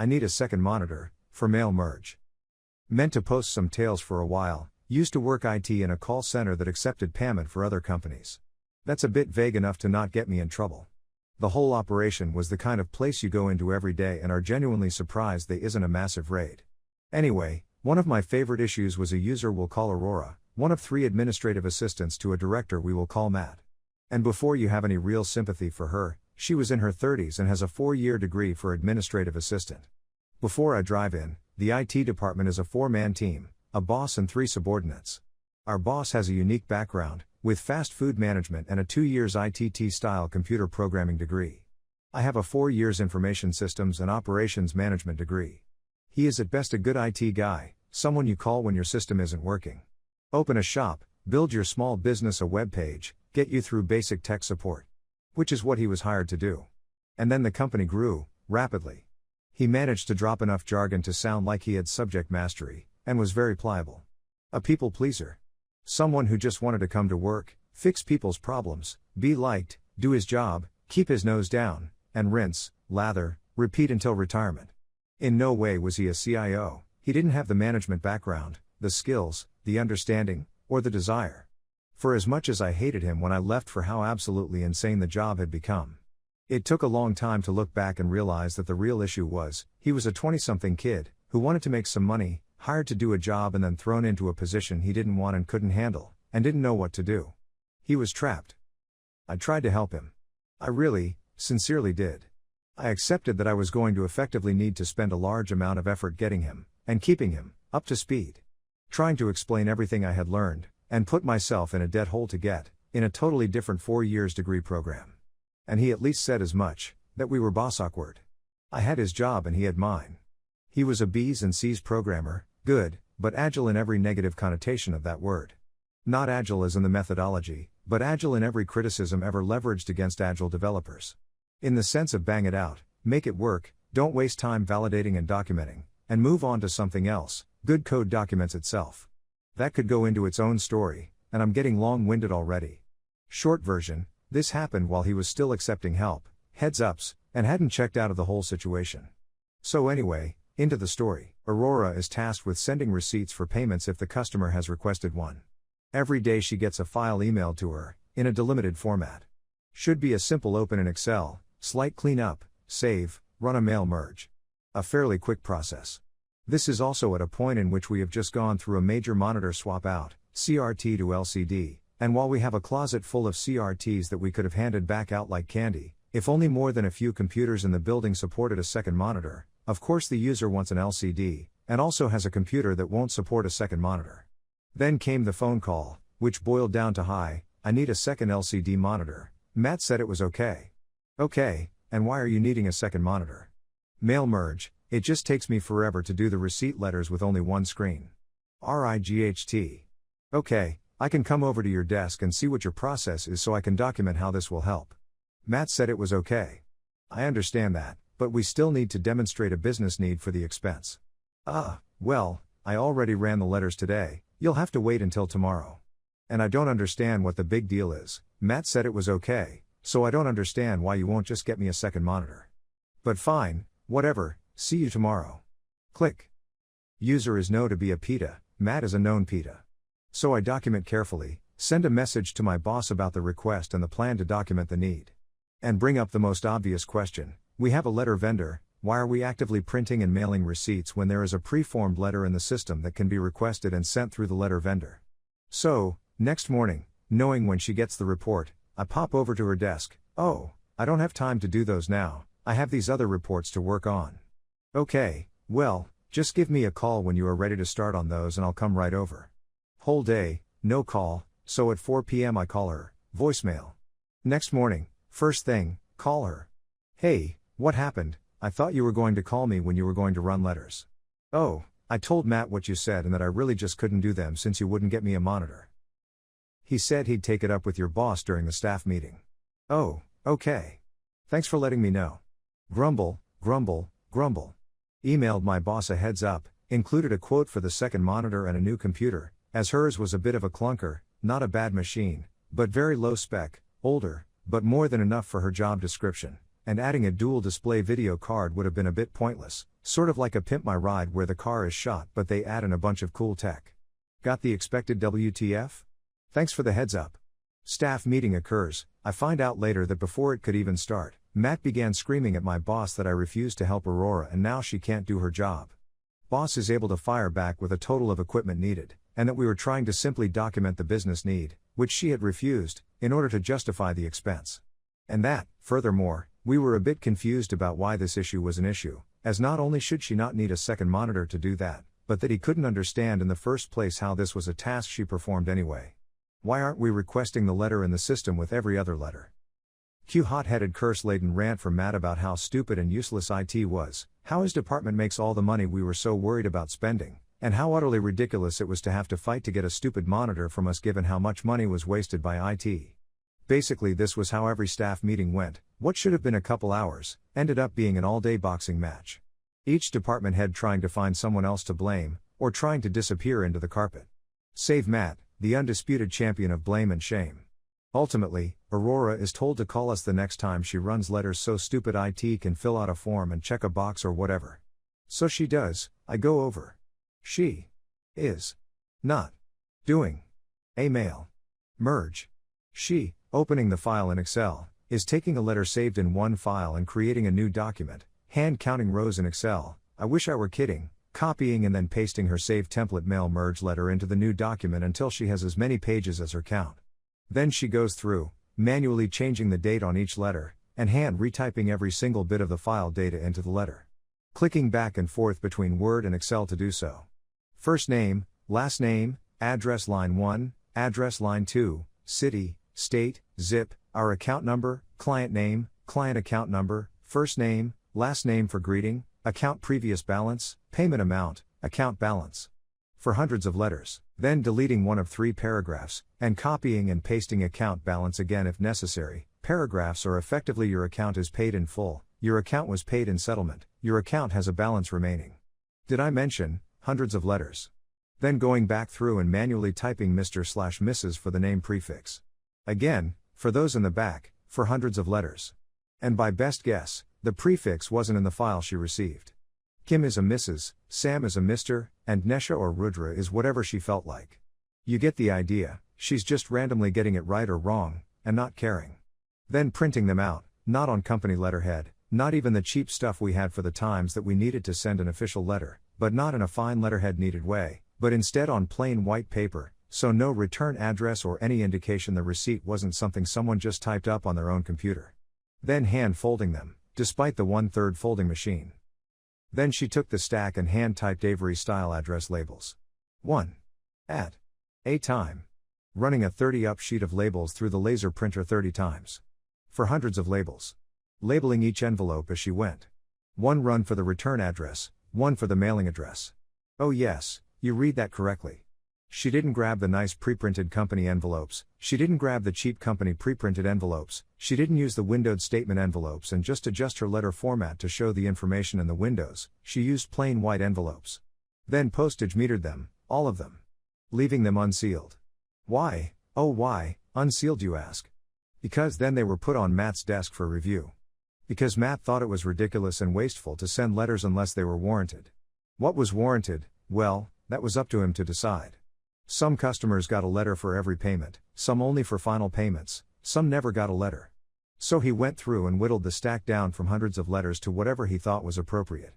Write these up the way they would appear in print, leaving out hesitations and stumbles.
I need a second monitor, for mail merge. Meant to post some tales for a while, used to work IT in a call center that accepted payment for other companies. That's a bit vague enough to not get me in trouble. The whole operation was the kind of place you go into every day and are genuinely surprised they isn't a massive raid. Anyway, one of my favorite issues was a user we'll call Aurora, one of 3 administrative assistants to a director we will call Matt. And before you have any real sympathy for her, she was in her 30s and has a 4-year degree for administrative assistant. Before I drive in, the IT department is a 4-man team, a boss and 3 subordinates. Our boss has a unique background, with fast food management and a 2 years ITT-style computer programming degree. I have a 4 years information systems and operations management degree. He is at best a good IT guy, someone you call when your system isn't working. Open a shop, build your small business a web page, get you through basic tech support. Which is what he was hired to do. And then the company grew, rapidly. He managed to drop enough jargon to sound like he had subject mastery, and was very pliable. A people pleaser. Someone who just wanted to come to work, fix people's problems, be liked, do his job, keep his nose down, and rinse, lather, repeat until retirement. In no way was he a CIO, he didn't have the management background, the skills, the understanding, or the desire. For as much as I hated him when I left for how absolutely insane the job had become. It took a long time to look back and realize that the real issue was, he was a 20-something kid, who wanted to make some money, hired to do a job and then thrown into a position he didn't want and couldn't handle, and didn't know what to do. He was trapped. I tried to help him. I really, sincerely did. I accepted that I was going to effectively need to spend a large amount of effort getting him, and keeping him, up to speed. Trying to explain everything I had learned, and put myself in a debt hole to get, in a totally different 4 years degree program. And he at least said as much, that we were boss awkward. I had his job and he had mine. He was a B's and C's programmer, good, but agile in every negative connotation of that word. Not agile as in the methodology, but agile in every criticism ever leveraged against agile developers. In the sense of bang it out, make it work, don't waste time validating and documenting, and move on to something else, good code documents itself. That could go into its own story, and I'm getting long-winded already. Short version, this happened while he was still accepting help, heads-ups, and hadn't checked out of the whole situation. So anyway, into the story. Aurora is tasked with sending receipts for payments if the customer has requested one. Every day she gets a file emailed to her, in a delimited format. Should be a simple open in Excel, slight cleanup, save, run a mail merge. A fairly quick process. This is also at a point in which we have just gone through a major monitor swap out, CRT to LCD, and while we have a closet full of CRTs that we could have handed back out like candy, if only more than a few computers in the building supported a second monitor, of course the user wants an LCD, and also has a computer that won't support a second monitor. Then came the phone call, which boiled down to hi, I need a second LCD monitor. Matt said it was okay. Okay, and why are you needing a second monitor? Mail merge, it just takes me forever to do the receipt letters with only one screen. RIGHT. Okay, I can come over to your desk and see what your process is so I can document how this will help. Matt said it was okay. I understand that, but we still need to demonstrate a business need for the expense. Well, I already ran the letters today, you'll have to wait until tomorrow. And I don't understand what the big deal is. Matt said it was okay, so I don't understand why you won't just get me a second monitor. But fine, whatever, see you tomorrow. Click. User is known to be a PETA, Matt is a known PETA. So I document carefully, send a message to my boss about the request and the plan to document the need. And bring up the most obvious question, we have a letter vendor, why are we actively printing and mailing receipts when there is a pre-formed letter in the system that can be requested and sent through the letter vendor? So, next morning, knowing when she gets the report, I pop over to her desk, oh, I don't have time to do those now, I have these other reports to work on. Okay, well, just give me a call when you are ready to start on those and I'll come right over. Whole day, no call, so at 4 p.m. I call her, voicemail. Next morning, first thing, call her. Hey, what happened? I thought you were going to call me when you were going to run letters. Oh, I told Matt what you said and that I really just couldn't do them since you wouldn't get me a monitor. He said he'd take it up with your boss during the staff meeting. Oh, okay. Thanks for letting me know. Grumble, grumble, grumble. Emailed my boss a heads up, included a quote for the second monitor and a new computer, as hers was a bit of a clunker, not a bad machine, but very low spec, older, but more than enough for her job description, and adding a dual display video card would have been a bit pointless, sort of like a Pimp My Ride where the car is shot but they add in a bunch of cool tech. Got the expected WTF? Thanks for the heads up. Staff meeting occurs. I find out later that before it could even start, Matt began screaming at my boss that I refused to help Aurora and now she can't do her job. Boss is able to fire back with a total of equipment needed, and that we were trying to simply document the business need, which she had refused, in order to justify the expense. And that, furthermore, we were a bit confused about why this issue was an issue, as not only should she not need a second monitor to do that, but that he couldn't understand in the first place how this was a task she performed anyway. Why aren't we requesting the letter in the system with every other letter? Cue hot-headed curse-laden rant from Matt about how stupid and useless IT was, how his department makes all the money we were so worried about spending, and how utterly ridiculous it was to have to fight to get a stupid monitor from us given how much money was wasted by IT. Basically this was how every staff meeting went. What should have been a couple hours, ended up being an all-day boxing match. Each department head trying to find someone else to blame, or trying to disappear into the carpet. Save Matt, the undisputed champion of blame and shame. Ultimately, Aurora is told to call us the next time she runs letters so stupid IT can fill out a form and check a box or whatever. So she does. I go over. She is not doing a mail merge. She, opening the file in Excel, is taking a letter saved in one file and creating a new document, hand counting rows in Excel. I wish I were kidding, copying and then pasting her saved template mail merge letter into the new document until she has as many pages as her count. Then she goes through, manually changing the date on each letter, and hand retyping every single bit of the file data into the letter. Clicking back and forth between Word and Excel to do so. First name, last name, address line 1, address line 2, city, state, zip, our account number, client name, client account number, first name, last name for greeting, account previous balance, payment amount, account balance. For hundreds of letters, then deleting one of 3 paragraphs, and copying and pasting account balance again if necessary. Paragraphs are effectively your account is paid in full, your account was paid in settlement, your account has a balance remaining. Did I mention, hundreds of letters? Then going back through and manually typing Mr/Mrs. for the name prefix. Again, for those in the back, for hundreds of letters. And by best guess, the prefix wasn't in the file she received. Kim is a Mrs., Sam is a Mr., and Nesha or Rudra is whatever she felt like. You get the idea, she's just randomly getting it right or wrong, and not caring. Then printing them out, not on company letterhead, not even the cheap stuff we had for the times that we needed to send an official letter, but not in a fine letterhead needed way, but instead on plain white paper, so no return address or any indication the receipt wasn't something someone just typed up on their own computer. Then hand folding them, despite the 1/3 folding machine. Then she took the stack and hand-typed Avery-style address labels. 1. At a time. Running a 30-up sheet of labels through the laser printer 30 times. For hundreds of labels. Labeling each envelope as she went. 1 run for the return address, 1 for the mailing address. Oh yes, you read that correctly. She didn't grab the nice pre-printed company envelopes, she didn't grab the cheap company pre-printed envelopes, she didn't use the windowed statement envelopes and just adjust her letter format to show the information in the windows, she used plain white envelopes. Then postage metered them, all of them. Leaving them unsealed. Why, oh why, unsealed you ask? Because then they were put on Matt's desk for review. Because Matt thought it was ridiculous and wasteful to send letters unless they were warranted. What was warranted? Well, that was up to him to decide. Some customers got a letter for every payment, some only for final payments, some never got a letter. So he went through and whittled the stack down from hundreds of letters to whatever he thought was appropriate.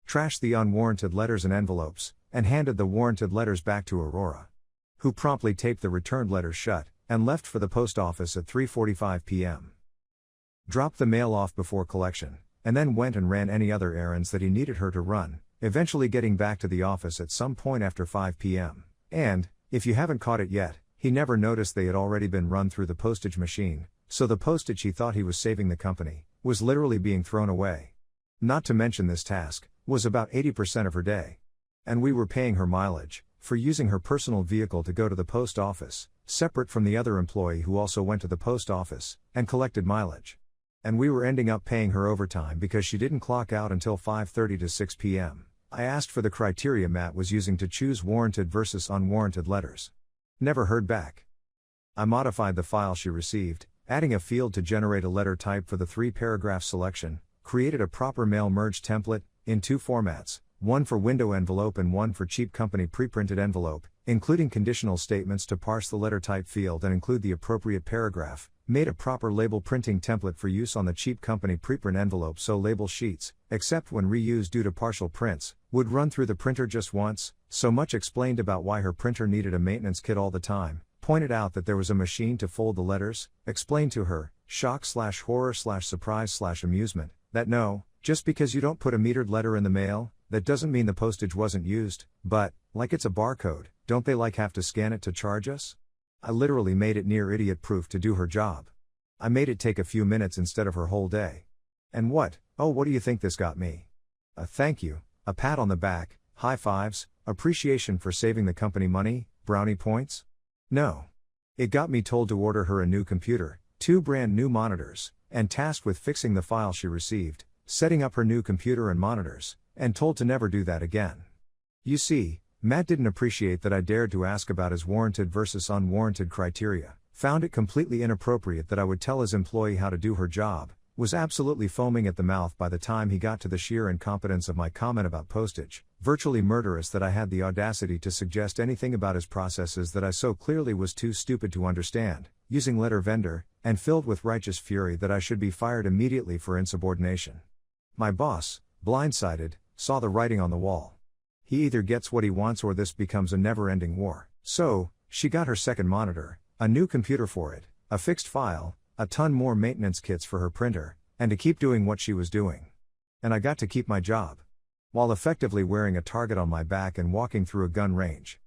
Trashed the unwarranted letters and envelopes, and handed the warranted letters back to Aurora, who promptly taped the returned letters shut, and left for the post office at 3:45 p.m. Dropped the mail off before collection, and then went and ran any other errands that he needed her to run, eventually getting back to the office at some point after 5 p.m. And, if you haven't caught it yet, he never noticed they had already been run through the postage machine, so the postage he thought he was saving the company, was literally being thrown away. Not to mention this task, was about 80% of her day. And we were paying her mileage, for using her personal vehicle to go to the post office, separate from the other employee who also went to the post office, and collected mileage. And we were ending up paying her overtime because she didn't clock out until 5:30 to 6 p.m. I asked for the criteria Matt was using to choose warranted versus unwarranted letters. Never heard back. I modified the file she received, Adding a field to generate a letter type for the 3-paragraph selection, created a proper mail merge template, in 2 formats, one for window envelope and one for cheap company pre-printed envelope, including conditional statements to parse the letter type field and include the appropriate paragraph, made a proper label printing template for use on the cheap company preprint envelope so label sheets, except when reused due to partial prints, would run through the printer just once. So much explained about why her printer needed a maintenance kit all the time, pointed out that there was a machine to fold the letters, explained to her, shock/horror/surprise/amusement, that no, just because you don't put a metered letter in the mail, that doesn't mean the postage wasn't used, but, like it's a barcode, don't they have to scan it to charge us? I literally made it near idiot-proof to do her job. I made it take a few minutes instead of her whole day. And what do you think this got me? A thank you, a pat on the back, high fives, appreciation for saving the company money, brownie points? No. It got me told to order her a new computer, 2 brand new monitors, and tasked with fixing the file she received, setting up her new computer and monitors, and told to never do that again. You see, Matt didn't appreciate that I dared to ask about his warranted versus unwarranted criteria, found it completely inappropriate that I would tell his employee how to do her job, was absolutely foaming at the mouth by the time he got to the sheer incompetence of my comment about postage, virtually murderous that I had the audacity to suggest anything about his processes that I so clearly was too stupid to understand, using letter vendor, and filled with righteous fury that I should be fired immediately for insubordination. My boss, blindsided, saw the writing on the wall. He either gets what he wants or this becomes a never-ending war. So, she got her second monitor, a new computer for it, a fixed file, a ton more maintenance kits for her printer, and to keep doing what she was doing. And I got to keep my job, while effectively wearing a target on my back and walking through a gun range.